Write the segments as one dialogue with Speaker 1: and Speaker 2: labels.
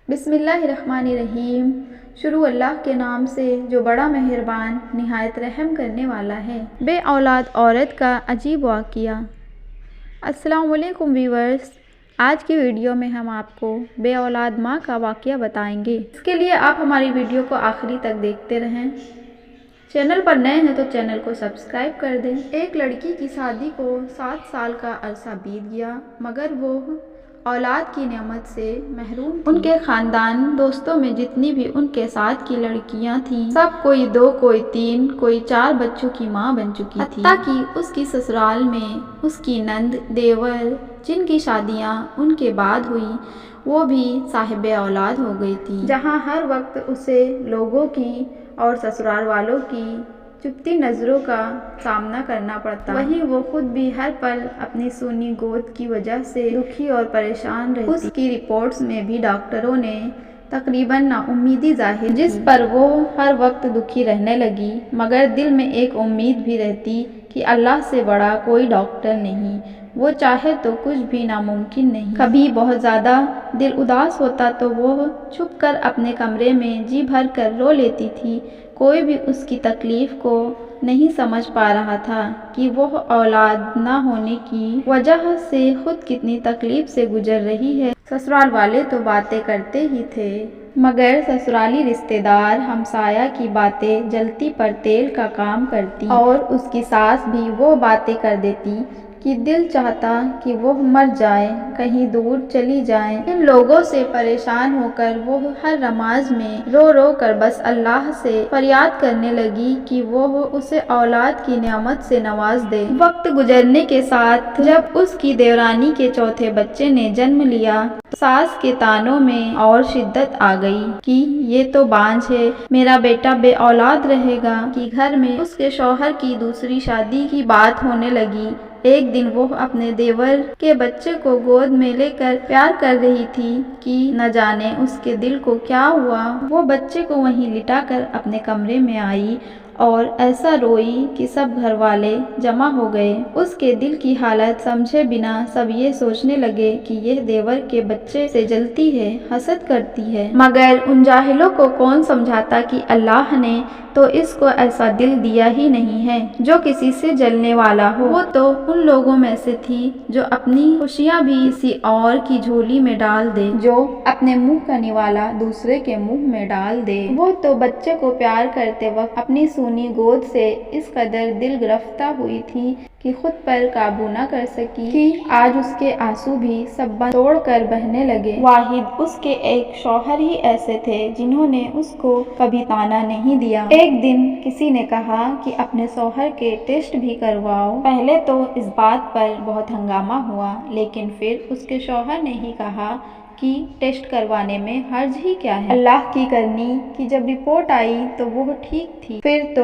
Speaker 1: بسم اللہ الرحمن الرحیم۔ شروع اللہ کے نام سے جو بڑا مہربان نہایت رحم کرنے والا ہے۔ بے اولاد عورت کا عجیب واقعہ۔ السلام علیکم ویورز، آج کی ویڈیو میں ہم آپ کو بے اولاد ماں کا واقعہ بتائیں گے۔ اس کے لیے آپ ہماری ویڈیو کو آخری تک دیکھتے رہیں۔ چینل پر نئے ہیں تو چینل کو سبسکرائب کر دیں۔ ایک لڑکی کی شادی کو 7 سال کا عرصہ بیت گیا، مگر وہ اولاد کی نعمت سے محروم تھی۔ ان کے خاندان دوستوں میں جتنی بھی ان کے ساتھ کی لڑکیاں تھیں، سب کوئی 2، کوئی 3، کوئی 4 بچوں کی ماں بن چکی تھی۔ حتیٰ کہ اس کی سسرال میں اس کی نند، دیور، جن کی شادیاں ان کے بعد ہوئی، وہ بھی صاحب اولاد ہو گئی تھی۔ جہاں ہر وقت اسے لوگوں کی اور سسرال والوں کی چبھتی نظروں کا سامنا کرنا پڑتا، وہیں وہ خود بھی ہر پل اپنی سونی گود کی وجہ سے دکھی اور پریشان رہتی۔ اس کی رپورٹس میں بھی ڈاکٹروں نے تقریباً نا امیدی ظاہر، جس پر وہ ہر وقت دکھی رہنے لگی، مگر دل میں ایک امید بھی رہتی کہ اللہ سے بڑا کوئی ڈاکٹر نہیں، وہ چاہے تو کچھ بھی ناممکن نہیں۔ کبھی بہت زیادہ دل اداس ہوتا تو وہ چھپ کر اپنے کمرے میں جی بھر کر رو لیتی تھی۔ کوئی بھی اس کی تکلیف کو نہیں سمجھ پا رہا تھا کہ وہ اولاد نہ ہونے کی وجہ سے خود کتنی تکلیف سے گزر رہی ہے۔ سسرال والے تو باتیں کرتے ہی تھے، مگر سسرالی رشتے دار، ہمسایہ کی باتیں جلتی پر تیل کا کام کرتی، اور اس کی ساس بھی وہ باتیں کر دیتی کہ دل چاہتا کہ وہ مر جائے، کہیں دور چلی جائیں۔ ان لوگوں سے پریشان ہو کر وہ ہر نماز میں رو رو کر بس اللہ سے فریاد کرنے لگی کہ وہ اسے اولاد کی نعمت سے نواز دے۔ وقت گزرنے کے ساتھ جب اس کی دیورانی کے چوتھے بچے نے جنم لیا تو ساس کے طعنوں میں اور شدت آ گئی کہ یہ تو بانجھ ہے، میرا بیٹا بے اولاد رہے گا۔ کہ گھر میں اس کے شوہر کی دوسری شادی کی بات ہونے لگی۔ ایک دن وہ اپنے دیور کے بچے کو گود میں لے کر پیار کر رہی تھی کہ نہ جانے اس کے دل کو کیا ہوا، وہ بچے کو وہیں لٹا کر اپنے کمرے میں آئی اور ایسا روئی کہ سب گھر والے جمع ہو گئے۔ اس کے دل کی حالت سمجھے بنا سب یہ سوچنے لگے کہ یہ دیور کے بچے سے جلتی ہے، حسد کرتی ہے، مگر ان جاہلوں کو کون سمجھاتا کہ اللہ نے تو اس کو ایسا دل دیا ہی نہیں ہے جو کسی سے جلنے والا ہو۔ وہ تو ان لوگوں میں سے تھی جو اپنی خوشیاں بھی کسی اور کی جھولی میں ڈال دے، جو اپنے منہ کا نوالا دوسرے کے منہ میں ڈال دے۔ وہ تو بچے کو پیار کرتے وقت اپنی سونی گود سے اس قدر دل گرفتہ ہوئی تھی کہ خود پر قابو نہ کر سکی کہ آج اس کے آنسو بھی سبا توڑ کر بہنے لگے۔ واحد اس کے ایک شوہر ہی ایسے تھے جنہوں نے اس کو کبھی طعنہ نہیں دیا۔ ایک دن کسی نے کہا کہ اپنے شوہر کے ٹیسٹ بھی کرواؤ۔ پہلے تو اس بات پر بہت ہنگامہ ہوا، لیکن پھر اس کے شوہر نے ہی کہا کہ ٹیسٹ کروانے میں حرج ہی کیا ہے۔ اللہ کی کرنی کہ جب رپورٹ آئی تو وہ ٹھیک تھی۔ پھر تو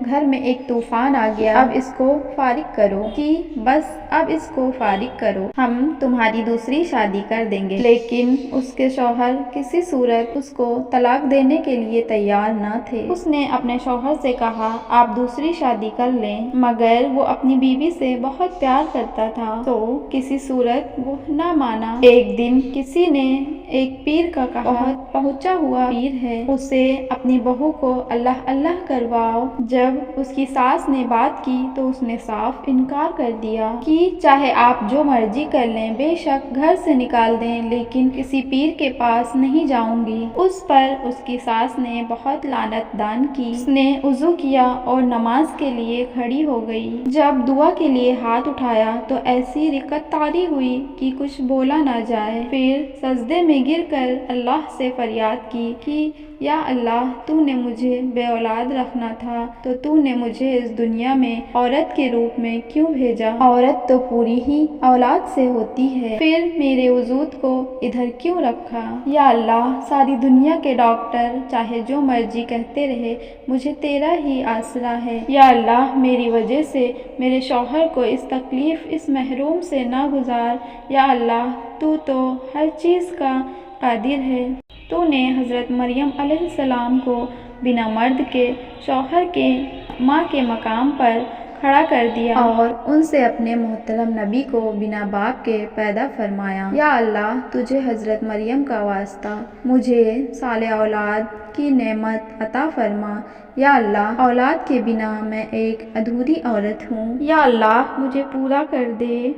Speaker 1: گھر میں ایک طوفان آ گیا، اب اس کو فارغ کرو، کہ بس اب اس کو فارغ کرو، ہم تمہاری دوسری شادی کر دیں گے۔ لیکن اس کے شوہر کسی صورت اس کو طلاق دینے کے لیے تیار نہ تھے۔ اس نے اپنے شوہر سے کہا آپ دوسری شادی کر لیں، مگر وہ اپنی بیوی سے بہت پیار کرتا تھا تو کسی صورت وہ نہ مانا۔ ایک دن کسی نے ایک پیر کا کہا بہت پہنچا ہوا پیر ہے، اسے اپنی بہو کو اللہ اللہ کرواؤ۔ جب اس کی ساس نے بات کی تو اس نے صاف انکار کر دیا کہ چاہے آپ جو مرضی کر لیں، بے شک گھر سے نکال دیں، لیکن کسی پیر کے پاس نہیں جاؤں گی۔ اس پر اس کی ساس نے بہت لعنت دان کی۔ اس نے وضو کیا اور نماز کے لیے کھڑی ہو گئی۔ جب دعا کے لیے ہاتھ اٹھایا تو ایسی رکت طاری ہوئی کہ کچھ بولا نہ جائے۔ پھر سجدے میں گر کر اللہ سے فریاد کی کہ یا اللہ، تو نے مجھے بے اولاد رکھنا تھا تو تو نے مجھے اس دنیا میں عورت کے روپ میں کیوں بھیجا؟ عورت تو پوری ہی اولاد سے ہوتی ہے، پھر میرے وجود کو ادھر کیوں رکھا؟ یا اللہ، ساری دنیا کے ڈاکٹر چاہے جو مرضی کہتے رہے، مجھے تیرا ہی آسرا ہے۔ یا اللہ، میری وجہ سے میرے شوہر کو اس تکلیف، اس محروم سے نہ گزار۔ یا اللہ، تو ہر چیز کا قادر ہے۔ تو نے حضرت مریم علیہ السلام کو بنا مرد کے شوہر کے ماں کے مقام پر کھڑا کر دیا اور ان سے اپنے محترم نبی کو بنا باپ کے پیدا فرمایا۔ یا اللہ تجھے حضرت مریم کا واسطہ مجھے صالح اولاد کی نعمت عطا فرما۔ یا اللہ اولاد کے بنا میں ایک ادھوری عورت ہوں، یا اللہ مجھے پورا کر دے۔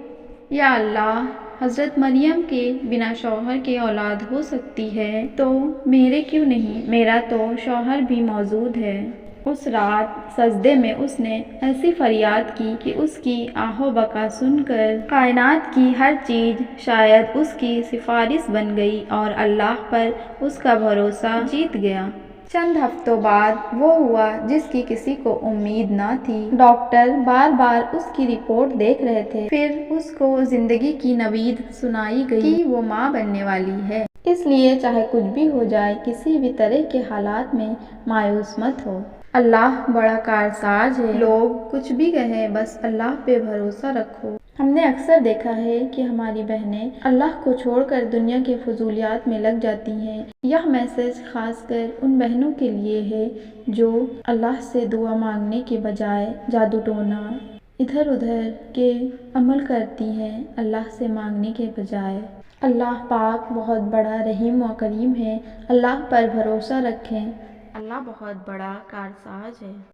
Speaker 1: یا اللہ حضرت مریم کے بنا شوہر کے اولاد ہو سکتی ہے تو میرے کیوں نہیں؟ میرا تو شوہر بھی موجود ہے۔ اس رات سجدے میں اس نے ایسی فریاد کی کہ اس کی آہ و بکا سن کر کائنات کی ہر چیز شاید اس کی سفارش بن گئی اور اللہ پر اس کا بھروسہ جیت گیا۔ چند ہفتوں بعد وہ ہوا جس کی کسی کو امید نہ تھی۔ ڈاکٹر بار بار اس کی رپورٹ دیکھ رہے تھے، پھر اس کو زندگی کی نوید سنائی گئی کہ وہ ماں بننے والی ہے۔ اس لیے چاہے کچھ بھی ہو جائے، کسی بھی طرح کے حالات میں مایوس مت ہو۔ اللہ بڑا کارساز ہے، لوگ کچھ بھی کہیں بس اللہ پہ بھروسہ رکھو۔ ہم نے اکثر دیکھا ہے کہ ہماری بہنیں اللہ کو چھوڑ کر دنیا کے فضولیات میں لگ جاتی ہیں۔ یہ میسج خاص کر ان بہنوں کے لیے ہے جو اللہ سے دعا مانگنے کے بجائے جادو ٹونا ادھر ادھر کے عمل کرتی ہیں، اللہ سے مانگنے کے بجائے۔ اللہ پاک بہت بڑا رحیم و کریم ہے، اللہ پر بھروسہ رکھیں، اللہ بہت بڑا کارساز ہے۔